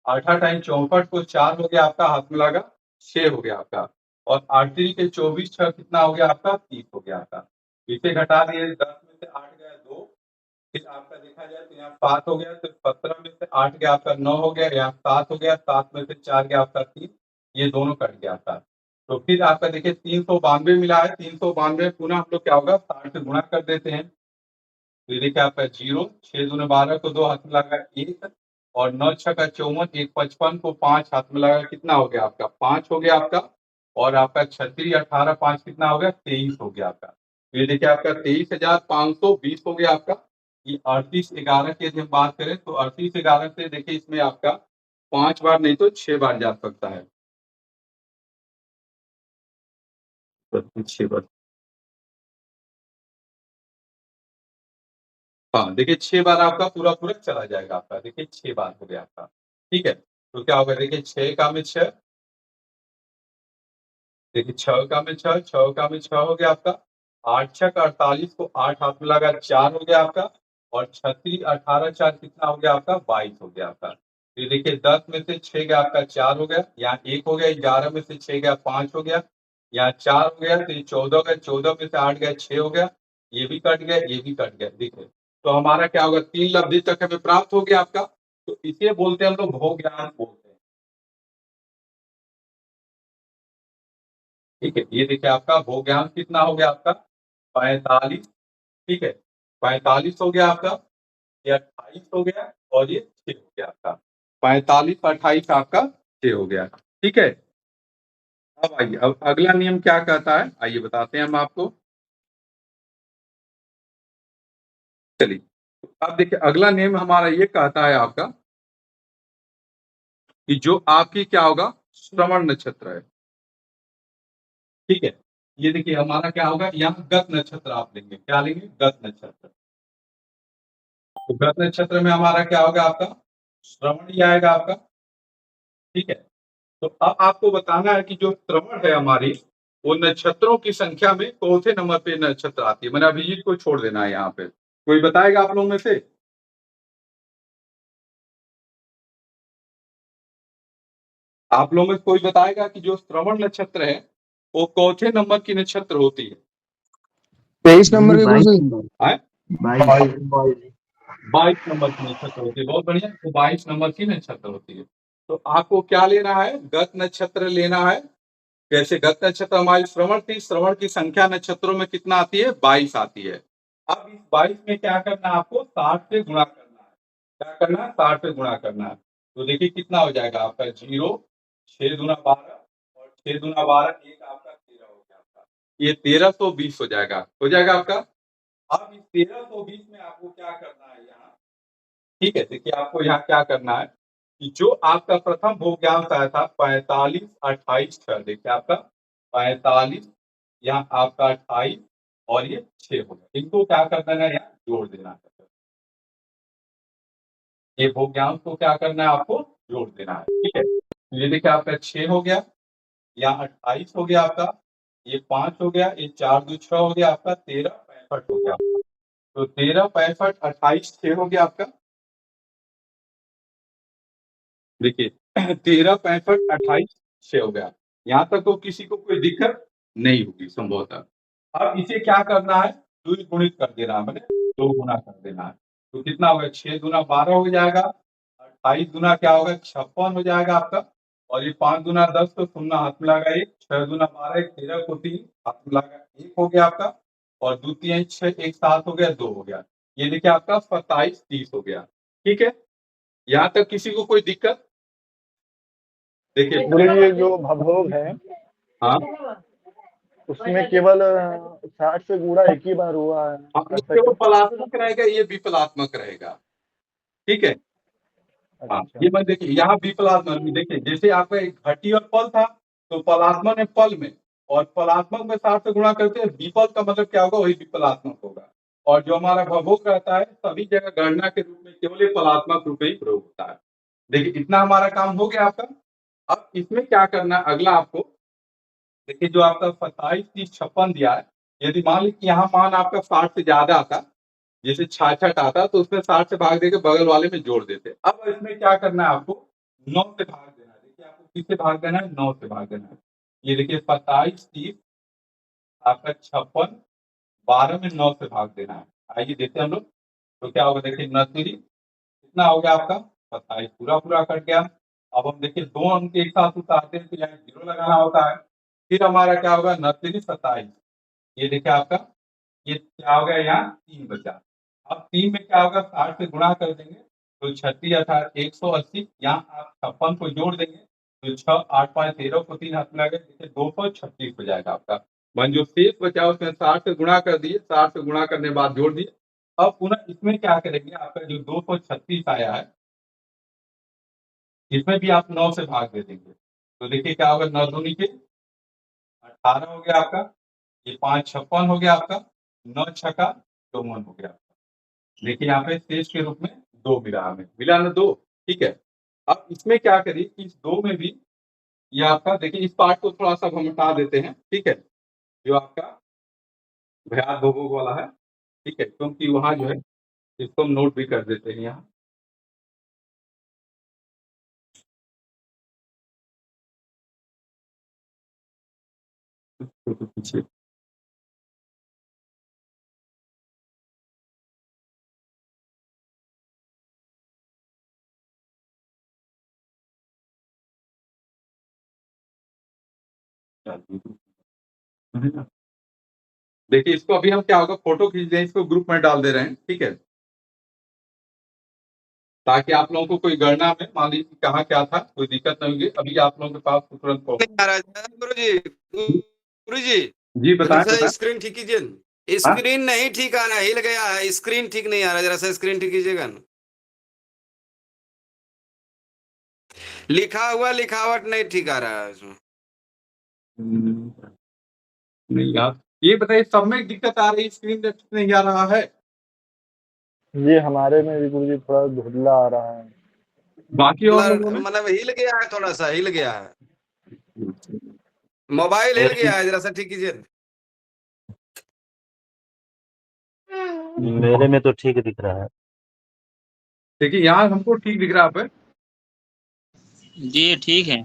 8 8 टाइम 64 को 4 हो गया आपका, हाथ में लगा 6 हो गया आपका, और 8 3 के 24 6 कितना हो गया आपका 30 हो गया आपका। इसे घटा दिए 10 में से 8 गया 2, फिर आपका देखा जाए तो यहाँ 7 हो गया, तो 17 में से 8 गया आपका 9 हो गया, यहाँ 7 हो गया, 7 में से 4 गया आपका 3, ये दोनों कट गया आपका। तो फिर आपका देखिए 392 मिला है, 392 पुनः हम लोग क्या होगा 60 से गुणा कर देते हैं। तो ये देखिए आपका 0, 6 दूने 12 को 2 हाथ में लगा 1, और 9 6 का 54, 1 55 को 5 हाथ में लगा कितना हो गया आपका 5 हो गया आपका, और आपका 36 18 5 कितना हो गया 23 हो गया आपका। तो ये देखिए आपका 23,520 हो गया आपका। ये 3811 की यदि हम बात करें तो 3811 से देखिए इसमें आपका 5 बार नहीं तो 6 बार जा सकता है। 6 बार, हाँ देखिए 6 बार आपका पूरा चला जाएगा आपका, देखिए 6 बार हो गया आपका, ठीक है। तो क्या होगा देखिए 6 एका में 6, देखिए 6 एका में 6, 6 एका में 6 हो गया आपका, 8 6 का 48 को 8 हाथ में लगा 4 हो गया आपका, और 36 18 4 कितना हो गया आपका 22 हो गया आपका। फिर देखिए 10 में से 6 गया आपका 4 हो गया, यहाँ 1 हो गया, 11 में से 6 गया 5 हो गया, यहाँ 4 हो गया, तो ये 14 गया, 14 में से 8 गया 6 हो गया, ये भी कट गया, ये भी कट गया, देखिए। तो हमारा क्या होगा 3 लब्धि तक हमें प्राप्त हो गया आपका। तो इसे बोलते हैं हम लोग भोग्यांश बोलते हैं, ठीक है। ये देखिए आपका भोग्यांश कितना हो गया आपका 45, ठीक है, 45 हो गया आपका, ये 28 हो गया, और ये 6 हो गया आपका। 45 28 आपका 6 हो गया, ठीक है। अब आइए, अब अगला नियम क्या कहता है आइए बताते हैं हम आपको। चलिए अब देखिए अगला नियम हमारा ये कहता है आपका कि जो आपकी क्या होगा श्रवण नक्षत्र है, ठीक है। ये देखिए हमारा क्या होगा, यहाँ गत नक्षत्र आप लेंगे, क्या लेंगे गत नक्षत्र। तो गत नक्षत्र में हमारा क्या होगा आपका श्रवण ही आएगा आपका, ठीक है। तो अब आपको बताना है कि जो श्रवण है हमारी वो नक्षत्रों की संख्या में कौन से नंबर पे नक्षत्र आती है। मैंने अभिजीत को छोड़ देना है यहाँ पे, कोई बताएगा आप लोगों में से? आप लोगों में कोई बताएगा कि जो श्रवण नक्षत्र है वो कौन से नंबर की नक्षत्र होती है? 23 नंबर के गुरु जी। 22 नंबर की नक्षत्र होती है, बहुत बढ़िया। तो 22 नंबर की नक्षत्र होती है। तो आपको क्या लेना है, गत नक्षत्र लेना है। कैसे गत नक्षत्र हमारी श्रवण थी, श्रवण की संख्या नक्षत्रों में कितना आती है 22 आती है। अब इस 22 में क्या करना है आपको 60 से गुणा करना है। क्या करना है 60 से गुणा करना है। तो देखिए कितना हो जाएगा आपका 0, 6 दूना 12, और 6 दूना 12 एक आपका 13 हो गया आपका, ये 1320 हो जाएगा आपका। अब इस 1320 में आपको क्या करना है यहाँ, ठीक है। देखिए आपको यहाँ क्या करना है कि जो आपका प्रथम भोग्यांश आया था 45 28 6, देखिए आपका 45, यहाँ आपका 28, और ये 6 हो गया, इनको क्या कर देना है यहाँ जोड़ देना है। ये भोग्यांश को क्या करना है आपको जोड़ देना है, ठीक है। तो ये देखिए आपका 6 हो गया, यहाँ 28 हो गया आपका, ये 5 हो गया, ये 4 2 6 हो गया आपका, 13 65 हो गया। तो 13 65 28 6 हो गया आपका। देखिए 13 65 28 6 हो गया, यहाँ तक तो किसी को कोई दिक्कत नहीं होगी संभवतः। अब इसे क्या करना है द्विगुणित कर देना है, मैंने 2 गुना कर देना है। तो कितना होगा 6 दूना 12 हो जाएगा, 28 गुना क्या होगा 56 हो जाएगा आपका, और ये 5 दूना 10 तो शून्य हाथ में लगा 1, 6 दूना 12 13 को 3 हाथ में लगा 1 हो गया आपका, और द्वितीय 6 1 7 हो गया 2 हो गया। ये देखिए आपका 27 30 हो गया, ठीक है। यहाँ तक किसी को कोई दिक्कत? देखिए गुरु जी जो भवभोग है हाँ उसमें केवल 60 से गुणा एक ही बार हुआ है। हाँ, ये ऐसा केवल क्यों? पलात्मक रहेगा, ये विफलात्मक रहेगा। ठीक है। हाँ, अच्छा। ये मत देखिए, यहाँ विफलात्मक में देखिए, जैसे आपका एक घटी और पल था, तो पलात्मक में पल में, और पलात्मक में 60 से गुणा करते हैं, विफल का मतलब क्या होगा, वही विफलात्मक होगा। और जो हमारा भवभोग रहता है सभी जगह गणना के रूप में केवल ये पलात्मक रूप में ही प्रयोग होता है। देखिए इतना हमारा काम हो गया आपका। अब इसमें क्या करना है अगला आपको, देखिए जो आपका 27, 30, 56 दिया है, यदि मान लीजिए यहाँ मान आपका 60 से ज्यादा आता, जैसे 66 आता, तो उसमें 60 से भाग देके बगल वाले में जोड़ देते। अब इसमें क्या करना है आपको, 9 से भाग देना है। देखिए आपको किससे भाग देना है, 9 से भाग देना है। ये देखिए 27, 30, आपका 56, 12 में 9 से भाग देना है। आइए देखते हैं हम लोग, तो क्या होगा, देखिए नतीरी कितना हो गया आपका, 27 पूरा पूरा कट गया। अब हम देखिए 2 अंक एक साथ उतारते हैं तो यहाँ 0 लगाना होता है। फिर हमारा क्या होगा, नतीरी 27, ये देखिए आपका, ये क्या हो गया, यहाँ 3 बचा। अब 3 में क्या होगा, 60 से गुणा कर देंगे तो 36 अर्थात 180, यहाँ आप 56 को जोड़ देंगे तो 6, 8, 5, 13 को 3 हाथ में लगे, देखिए 236 हो जाएगा आपका। मन जो शेष बचा उसमें 60 से गुणा कर दिए, 60 से गुणा करने के बाद जोड़ दिए। अब पुनः इसमें क्या करेंगे, आपका जो 236 आया है, इसमें भी आप 9 से भाग दे देंगे, तो देखिए क्या होगा, 9 दूनी के 18 हो गया आपका, ये 5 56 हो गया आपका, 9 छक्का 54 हो गया। देखिए यहाँ पे शेष के रूप में 2 मिला, हमें मिला ना 2। ठीक है। अब इसमें क्या करिए कि इस 2 में भी ये आपका, देखिए इस पार्ट को थोड़ा सा हम हटा देते हैं। ठीक है, जो आपका भयात भोग वाला है। ठीक है, क्योंकि वहां जो है इसको हम नोट भी कर देते हैं यहाँ। तो पीछे देखिए इसको अभी हम क्या होगा, फोटो खींच दें, इसको ग्रुप में डाल दे रहे हैं। ठीक है, ताकि आप लोगों को कोई गणना में मान लीजिए कहाँ क्या था, कोई दिक्कत नहीं होगी। अभी आप लोगों के पास तुरंत गुरु जी, गुरु जी, जी बताएं जरा सा बताएं। स्क्रीन ठीक कीजिए। हाँ? स्क्रीन नहीं ठीक आ रहा, हिल गया है, स्क्रीन ठीक नहीं आ रहा, जरा सा स्क्रीन ठीक कीजिएगा ना। लिखा हुआ लिखावट नहीं ठीक आ रहा है इसमें। नहीं यार, ये बताइए सब में दिक्कत आ रही है, स्क्रीन नहीं आ रहा है? ये हमारे में भी गुरुजी थोड़ा धुंधला आ रहा है। बाकी और लोगों में? मतलब हिल गया है, थोड़ा सा हिल गया है, मोबाइल हिल गया है, जरा सा ठीक कीजिए। मेरे में तो ठीक दिख रहा है। देखिए यहाँ हमको ठीक दिख रहा है पे। जी ठीक है।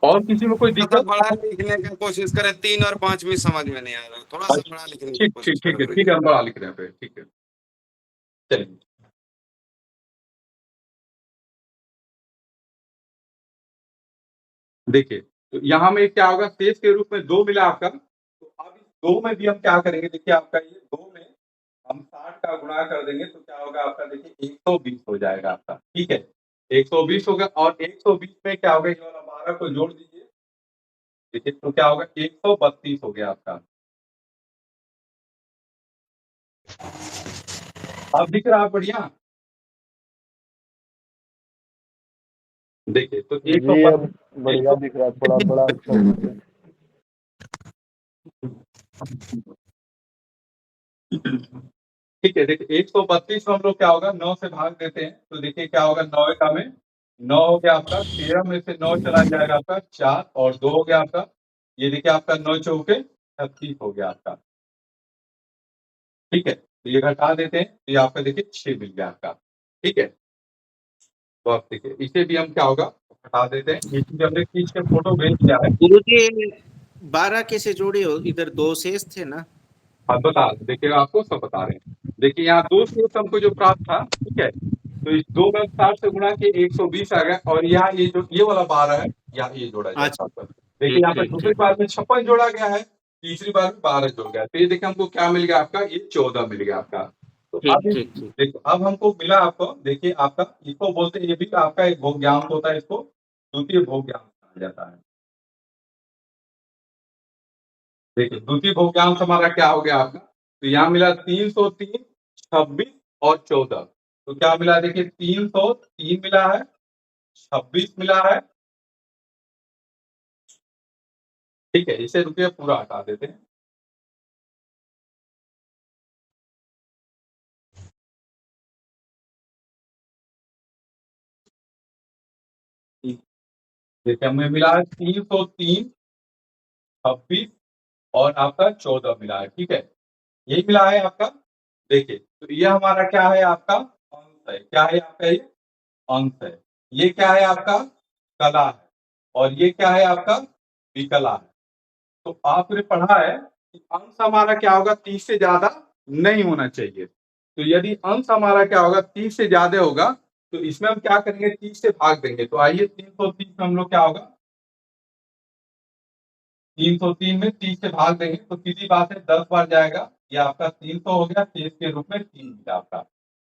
और किसी में कोई थोड़ा दिक्कत? बड़ा लिखने की कोशिश करें, 3 और 5 में समझ में नहीं आ रहा, थोड़ा सा बड़ा लिखने की ठीक कोशिश ठीक ठीक करें है, गुरु ठीक जी। है, हम बड़ा लिख रहे हैं पे। ठीक है, चलिए। देखिए तो यहाँ में क्या होगा, शेष के रूप में 2 मिला आपका। तो अब इस 2 में भी हम क्या करेंगे, देखिए आपका ये 2 में हम 60 का गुणा कर देंगे तो क्या होगा आपका, देखिए 120 हो जाएगा आपका। ठीक है, 120 होगा, और 120 में क्या होगा, ये वाला 12 को जोड़ दीजिए, देखिए तो क्या होगा, 132 हो गया आपका। अब दिख रहा है बढ़िया? देखिए तो जी अब 132 बढ़िया दिख रहा है, थोड़ा बड़ा अक्षर है। ठीक है, देखिए 132 में हम लोग क्या होगा, 9 से भाग देते हैं तो देखिए क्या होगा, 9 का में 9 हो गया आपका, 13 में से 9 चला जाएगा आपका 4, और 2 हो गया आपका। ये देखिए आपका 9 चौके 36 हो गया आपका। ठीक है, तो ये घटा देते हैं तो ये आपका देखिए 6 मिल गया आपका। ठीक है, तो आप देखिए इसे भी हम क्या होगा, हटा देते हैं। ये चीज हमने खींच के फोटो भेज दिया है। गुरु जी 12 कैसे जोड़े हो, इधर 2 शेष थे ना। हाँ बता, देखिए आपको सब बता रहे हैं। देखिए यहाँ 2 शेष हमको जो प्राप्त था, ठीक है, तो इस 2 में 60 से गुणा के 120 आ गया, और यहाँ ये जो ये वाला 12 है, यहाँ ये जोड़ा जाएगा अच्छा आपका। देखिए यहाँ पे ठीक दूसरी बार में 56 जोड़ा गया है, तीसरी बार में 12 जोड़ गया, तो ये देखिए हमको क्या मिल गया आपका, ये 14 मिल गया आपका। तो अब ठीक। देखो अब हमको मिला आपको, देखिए आपका इसको बोलते हैं, ये भी आपका एक भोग ज्ञान होता है, इसको द्वितीय भोग ज्ञान कहा जाता है। देखिए द्वितीय भोग्यांश हमारा क्या हो गया आपका, तो यहाँ मिला 303, 26 और 14। तो क्या मिला, देखिए 303 मिला है, 26 मिला है, ठीक है। इसे रुपये पूरा हटा देते हैं। देखिए हमें मिला है 303, 26 और आपका 14 मिला है, ठीक है। यही मिला है आपका। देखिए तो ये हमारा क्या है, आपका अंश है। क्या है आपका, ये अंश है। ये क्या है आपका, कला है। और ये क्या है आपका, विकला है। तो आपने पढ़ा है कि अंश हमारा क्या होगा, 30 से ज्यादा नहीं होना चाहिए। तो यदि अंश हमारा क्या होगा, 30 से ज्यादा होगा, तो इसमें हम क्या करेंगे, 30 से भाग देंगे। तो आइए 330 में हम लोग क्या होगा, 303 में 30 से भाग देंगे तो सीधी बात है 10 बार जाएगा। ये आपका 300 हो गया, शेष के रूप में 3 मिला आपका।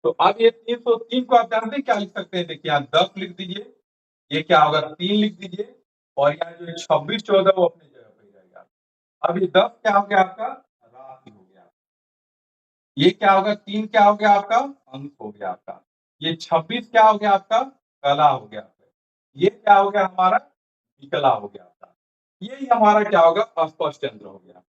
तो अब ये 303 को आप जानते हैं क्या लिख सकते हैं, देखिए यहाँ 10 लिख दीजिए, ये क्या होगा 3 लिख दीजिए, और यहाँ जो 26, 14 वो अपनी जगह पे जाएगा। अब ये 10 क्या हो गया आपका, राशि हो गया। ये क्या होगा, 3 क्या हो गया आपका, अंक हो गया आपका। ये 26 क्या हो गया आपका, कला हो गया। ये क्या हो गया हमारा, विकला हो गया आपका। यही हमारा क्या होगा, अस्पष्ट चंद्र हो गया।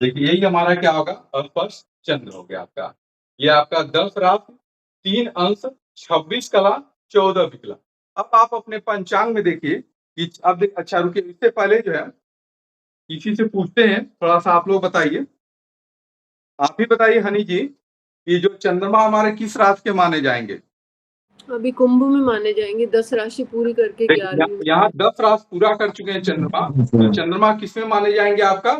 देखिए यही हमारा क्या होगा, अस्पष्ट चंद्र हो गया आपका। ये आपका 10 राशि, 3 अंश, 26 कला, 14 विकला। अब आप अपने पंचांग में देखिए कि अब अच्छा रुकिए, इससे पहले जो है किसी से पूछते हैं, थोड़ा सा आप लोग बताइए, आप ही बताइए हनी जी, कि जो चंद्रमा हमारे किस राशि के माने जाएंगे। अभी कुंभ में माने जाएंगे, 10 राशि पूरी करके 11वीं। यहाँ 10 राशि पूरा कर चुके हैं चंद्रमा, तो चंद्रमा किसमें माने जाएंगे, आपका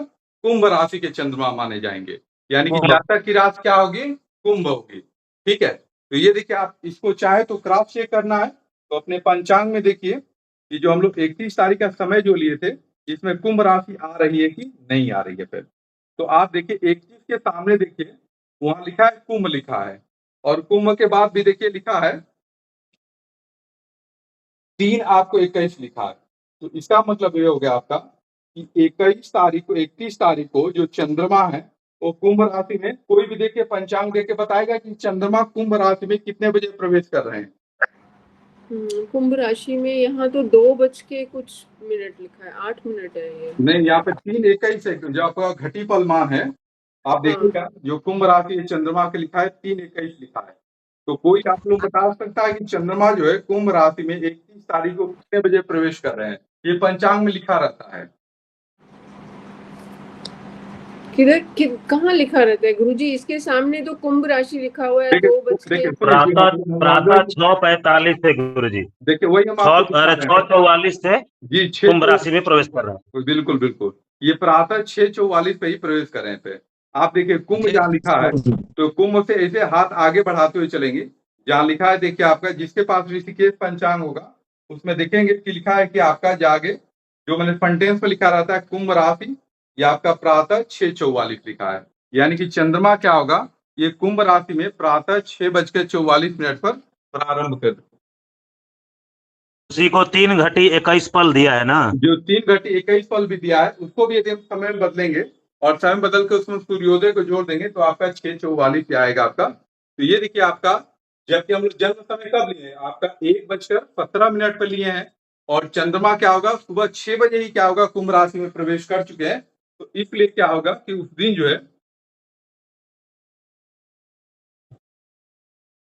कुंभ राशि के चंद्रमा माने जाएंगे। यानी कि जातक की राशि क्या होगी, कुंभ होगी, ठीक है। तो ये देखिए, आप इसको चाहे तो क्रॉस चेक करना है, तो अपने पंचांग में देखिए कि जो हम लोग 31 तारीख का समय जो लिए थे, इसमें कुंभ राशि आ रही है कि नहीं आ रही है। फिर तो आप देखिए 31 के सामने देखिए वहां लिखा है कुंभ लिखा है, और कुंभ के बाद भी देखिए लिखा है 3 आपको 21 लिखा है। तो इसका मतलब ये हो गया आपका कि 21 तारीख को, 31 तारीख को जो चंद्रमा है वो कुंभ राशि में, कोई भी देखिए पंचांग देख के बताएगा कि चंद्रमा कुंभ राशि में कितने बजे प्रवेश कर रहे हैं। कुंभ राशि में यहाँ तो 2:00 लिखा है, 8 मिनट है ये। नहीं, यहाँ पे 3:21 है, जो आपका घटी पलमान है। आप देखिएगा जो कुंभ राशि है चंद्रमा के लिखा है 3:21 लिखा है। तो कोई आप लोग बता सकता है कि चंद्रमा जो है कुंभ राशि में 31 तारीख को कितने बजे प्रवेश कर रहे हैं। ये पंचांग में लिखा रहता है। कहाँ लिखा रहता है गुरुजी? इसके सामने तो कुंभ राशि लिखा हुआ है, 2:00। प्रातः 6:45 से गुरुजी, देखिए वही हम आपको 6:44 से जी कुंभ राशि में प्रवेश कर रहे हैं। बिल्कुल बिल्कुल, ये प्रातः 6:44 पे ही प्रवेश कर रहे थे। आप देखिए कुंभ जहाँ लिखा है, तो कुंभ से ऐसे हाथ आगे बढ़ाते हुए चलेंगे, जहाँ लिखा है देखिए आपका, जिसके पास ऋषिकेश पंचांग होगा उसमें देखेंगे कि लिखा है कि आपका जागे, जो मैंने सेंटेंस में लिखा रहता है कुंभ राशि, ये आपका प्रातः 6:44 लिखा है। यानी कि चंद्रमा क्या होगा, ये कुंभ राशि में प्रातः 6:44 पर प्रारंभ कर, उसी को 3 घटी 21 पल दिया है ना, जो 3 घटी 21 पल भी दिया है, उसको भी यदि हम समय में बदलेंगे और समय बदल के उसमें सूर्योदय को जोड़ देंगे तो आपका 6:44 आएगा आपका। तो ये देखिए आपका, जबकि हम लोग जन्म समय कब लिए हैं, आपका 1:17 पर लिए हैं, और चंद्रमा क्या होगा, सुबह 6 बजे ही क्या होगा कुंभ राशि में प्रवेश कर चुके हैं। तो इसलिए क्या होगा कि उस दिन जो है